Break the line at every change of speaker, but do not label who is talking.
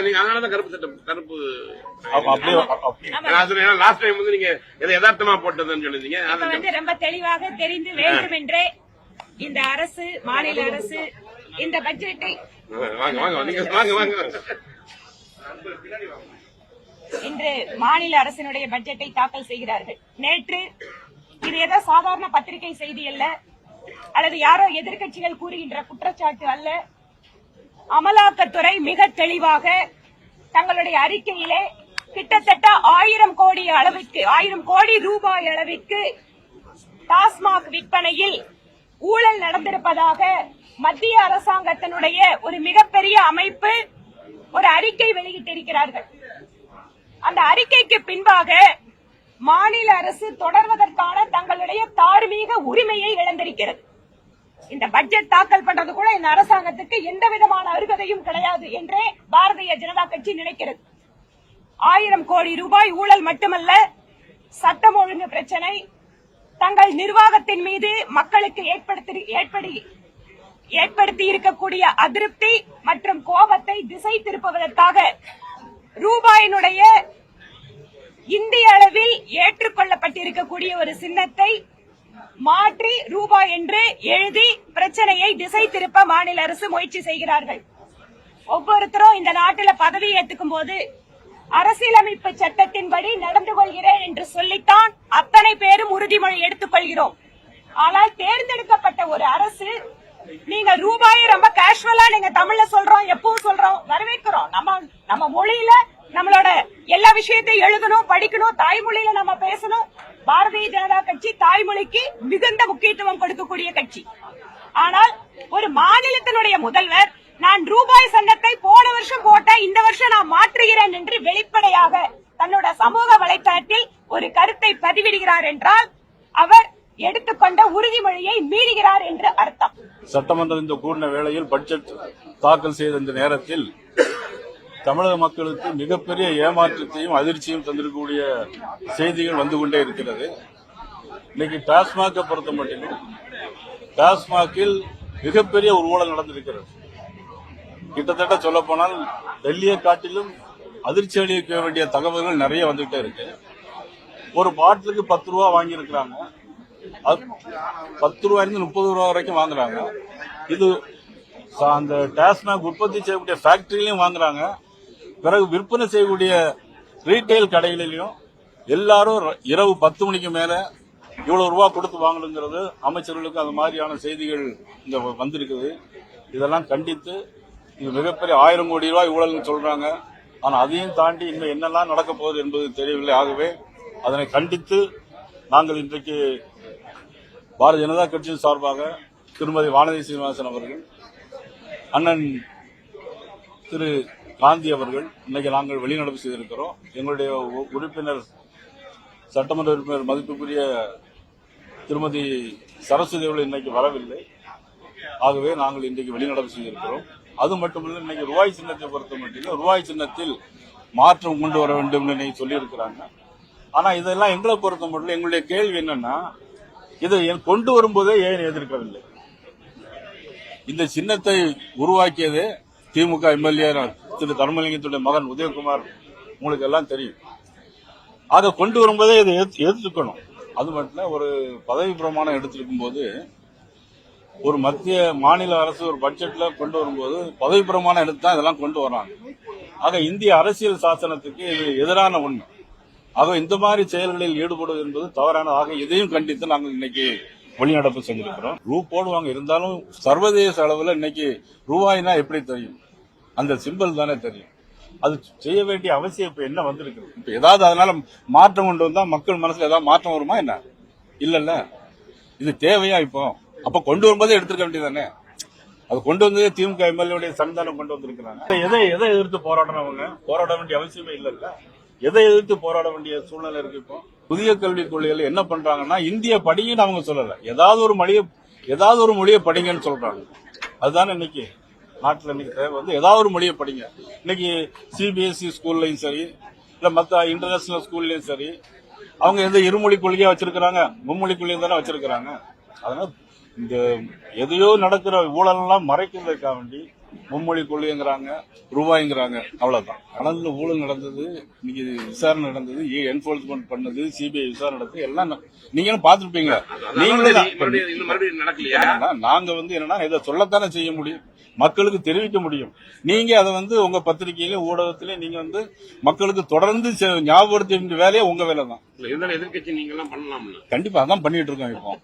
நீங்க அதனாலதான் கருப்பு சட்டம் கருப்பு லாஸ்ட் டைம் வந்து நீங்க எதை யதார்த்தமா போட்டதுன்னு சொல்லிருந்தீங்க.
ரொம்ப தெளிவாக தெரிந்து வேண்டும் என்றே இந்த அரசு, மாநில அரசு இந்த பட்ஜெட்டை இன்று மாநில அரசினுடைய பட்ஜெட்டை தாக்கல் செய்கிறார்கள். நேற்று இது ஏதோ சாதாரண பத்திரிகை செய்தி அல்ல, அல்லது யாரோ எதிர்க்கட்சிகள் கூறுகின்ற குற்றச்சாட்டு அல்ல. அமலாக்கத்துறை மிக தெளிவாக தங்களுடைய அறிக்கையிலே கிட்டத்தட்ட 1000 கோடி ரூபாய் அளவிற்கு டாஸ்மாக் விற்பனையில் ஊழல் நடந்திருப்பதாக மத்திய அரசாங்கத்தினுடைய ஒரு மிகப்பெரிய அமைப்பு ஒரு அறிக்கை வெளியிட்டிருக்கிறார்கள். அந்த அறிக்கைக்கு பின்பாக மாநில அரசு தொடர்வதற்கான தங்களுடைய தார்மீக உரிமையை இழந்திருக்கிறது. இந்த பட்ஜெட் தாக்கல் பண்றது கூட இந்த அரசாங்கத்துக்கு எந்த விதமான அருகதையும் கிடையாது என்றே பாரதிய ஜனதா கட்சி நினைக்கிறது. 1000 கோடி ரூபாய் ஊழல் மட்டுமல்ல, சட்டம் ஒழுங்கு பிரச்சனை, தங்கள் நிர்வாகத்தின் மீது மக்களுக்கு ஏற்படுத்தி இருக்கக்கூடிய அதிருப்தி மற்றும் கோபத்தை திசை திருப்புவதற்காக ரூபாயினுடைய இந்திய அளவில் ஏற்றுக்கொள்ளப்பட்டிருக்கக்கூடிய ஒரு சின்னத்தை மாற்றி ரூபாய் என்று எழுதி பிரச்சனையை திசை திருப்ப மாநில அரசு முயற்சி செய்கிறார்கள். ஒவ்வொருத்தரும் இந்த நாட்டில் பதவி ஏற்றுக்கும் போது அரசியலமைப்பு சட்டத்தின்படி நடந்து கொள்கிறேன் என்று சொல்லித்தான் அத்தனை பேரும் உறுதிமொழி எடுத்துக் கொள்கிறோம். ஆனால் தேர்ந்தெடுக்கப்பட்ட ஒரு அரசு, நீங்க ரூபாயை ரொம்ப கேஷுவலா நீங்க தமிழ்ல சொல்றோம், எப்பவும் சொல்றோம், வரவேற்கிறோம். நம்ம மொழியில நம்மளோட எல்லா விஷயத்தையும் எழுதணும், படிக்கணும், தாய்மொழியில நம்ம பேசணும். பாரதிய ஜனதா கட்சி தாய்மொழிக்கு மிகுந்த முக்கியத்துவம் கொடுக்கக்கூடிய கட்சி. ஆனால் ஒரு மாநிலத்தினுடைய முதல்வர், நான் ரூபாய் சங்கத்தை போன வருஷம் போட்ட, இந்த வருஷம் நான் மாற்றுகிறேன் என்று வெளிப்படையாக தன்னோட சமூக வலைதளத்தில் ஒரு கருத்தை பதிவிடுகிறார் என்றால் அவர் எடுத்துக்கொண்ட உறுதிமொழியை மீறுகிறார் என்று அர்த்தம்.
சட்டமன்றம் இந்த கூடின வேளையில் பட்ஜெட் தாக்கல் செய்த இந்த நேரத்தில் தமிழக மக்களுக்கு மிகப்பெரிய ஏமாற்றத்தையும் அதிர்ச்சியும் தந்திருக்கக்கூடிய செய்திகள் வந்து கொண்டே இருக்கிறது. இன்னைக்கு டாஸ்மாகை பொறுத்த மட்டிலும் டாஸ்மாகில் மிகப்பெரிய ஒரு ஊழல் நடந்திருக்கிறது. கிட்டத்தட்ட சொல்ல போனால் டெல்லியை காட்டிலும் அதிர்ச்சி அளிக்க வேண்டிய தகவல்கள் நிறைய வந்துகிட்டே இருக்கு. ஒரு பாட்டிலுக்கு 10 ரூபா வாங்கியிருக்கிறாங்க, 10 ரூபாயிலிருந்து 30 ரூபா வரைக்கும் வாங்குறாங்க. இது அந்த டாஸ்மாக் உற்பத்தி செய்யக்கூடிய ஃபேக்டரியிலையும் வாங்குறாங்க, பிறகு விற்பனை செய்யக்கூடிய ரீட்டைல் கடைகளிலையும் எல்லாரும் இரவு 10 மணிக்கு மேல இவ்வளவு ரூபா கொடுத்து வாங்கணுங்கிறது அமைச்சர்களுக்கு அந்த மாதிரியான செய்திகள் இங்க வந்திருக்குது. இதெல்லாம் கண்டித்து இது மிகப்பெரிய 1000 கோடி ரூபாய் ஊழல்னு சொல்றாங்க. ஆனா அதையும் தாண்டி இன்னும் என்னெல்லாம் நடக்க போகுது என்பது தெரியவில்லை. ஆகவே அதனை கண்டித்து நாங்கள் இன்றைக்கு பாரதிய ஜனதா கட்சியின் சார்பாக திருமதி வானதி சீனிவாசன் அவர்கள், அண்ணன் திரு காந்தி அவர்கள் இன்னைக்கு நாங்கள் வெளிநடப்பு செய்திருக்கிறோம். எங்களுடைய உறுப்பினர், சட்டமன்ற உறுப்பினர் மதிப்புக்குரிய திருமதி சரஸ்வதி அவர்கள் இன்னைக்கு வரவில்லை. ஆகவே நாங்கள் இன்றைக்கு வெளிநடப்பு செய்திருக்கிறோம். அது மட்டுமல்ல, இன்னைக்கு ரூபாய் சின்னத்தை பொறுத்த மட்டும் ரூபாய் சின்னத்தில் மாற்றம் கொண்டு வர வேண்டும் என்று சொல்லியிருக்கிறாங்க. ஆனா இதெல்லாம் எங்களை பொறுத்த மட்டும் எங்களுடைய கேள்வி என்னன்னா, இதை கொண்டு வரும்போதே ஏன் எதிர்க்கவில்லை? இந்த சின்னத்தை உருவாக்கியது திமுக எம்எல்ஏ திரு தர்மலிங்கத்துடைய மகன் உதயகுமார், உங்களுக்கு எல்லாம் தெரியும். அதை கொண்டு வரும்போதே இதை எதிர்க்கணும். அது மட்டும் ஒரு பதவி பிரமாணம் எடுத்திருக்கும் போது ஒரு மத்திய மாநில அரசு ஒரு பட்ஜெட்ல கொண்டு வரும்போது பதவி பிரமாணம் எடுத்து தான் இதெல்லாம் கொண்டு வராங்க. ஆக இந்திய அரசியல் சாசனத்துக்கு இது எதிரான ஒண்ணு. ஆக இந்த மாதிரி செயல்களில் ஈடுபடுவது என்பது தவறான. ஆக இதையும் கண்டித்து நாங்கள் இன்னைக்கு வெளிநடப்பு செஞ்சிருக்கிறோம். போடுவாங்க, இருந்தாலும் சர்வதேச அளவில் இன்னைக்கு ரூபாய்னா எப்படி தெரியும்? அந்த சிம்பிள் தானே தெரியும். அது செய்ய வேண்டிய அவசியம் இப்ப என்ன வந்திருக்கு? இப்ப ஏதாவது அதனால மாற்றம் கொண்டு வந்தா மக்கள் மனசுல ஏதாவது மாற்றம் வருமா என்ன? இல்லல்ல, இது தேவையா? இப்போ அப்ப கொண்டு வரும்போதே எடுத்துக்க வேண்டியதானே. அது கொண்டு வந்ததே திமுக எம்எல்ஏ சந்தானம் கொண்டு வந்திருக்கிறாங்க. எதை எதிர்த்து போராடுறவங்க போராட வேண்டிய அவசியமே இல்லல்ல. எதை எதிர்த்து போராட வேண்டிய சூழ்நிலை இருக்கு? இப்போ புதிய கல்விக் கொள்கைகள் என்ன பண்றாங்கன்னா, இந்திய படிங்கன்னு அவங்க சொல்லல, ஏதாவது ஒரு மொழியை படிங்கன்னு சொல்றாங்க. அதுதானே இன்னைக்கு நாட்டில் இன்னைக்கு தேவை. வந்து ஏதாவது ஒரு மொழியை படிங்க. இன்னைக்கு சிபிஎஸ்இ ஸ்கூல்லையும் சரி, இல்ல மற்ற இன்டர்நேஷனல் ஸ்கூல்லையும் சரி, அவங்க எந்த இருமொழி கொள்கையா வச்சிருக்கிறாங்க? மும்மொழி கொள்கையை தானே வச்சிருக்கிறாங்க. அதனால இந்த எதையோ நடக்கிற ஊழலெல்லாம் மறைக்கிறதுக்காக வேண்டி மும்மொழி கொள்கைங்கிறாங்க, ரூபாய்ங்கிறாங்க, அவ்வளவுதான். கடல்ல ஊழல் நடந்தது, இன்னைக்கு விசாரணை நடந்தது, என்போர்ஸ்மெண்ட் பண்ணது, சிபிஐ விசாரணை நடந்தது, எல்லாம் நீங்களும் பாத்துருப்பீங்க. நீங்களும்
மறுபடியும் நடக்கலையா?
நாங்க என்னன்னா இதை சொல்லத்தானே செய்ய முடியும், மக்களுக்கு தெரிவிக்க முடியும். நீங்க அதை உங்க பத்திரிகையில ஊடகத்திலே நீங்க மக்களுக்கு தொடர்ந்து ஞாபகப்படுத்த வேண்டிய வேலையே உங்க வேலை தான்.
எதிர்கட்சி நீங்க எல்லாம் பண்ணலாம்ல.
கண்டிப்பா அதான் பண்ணிட்டு இருக்கோம் இப்போ.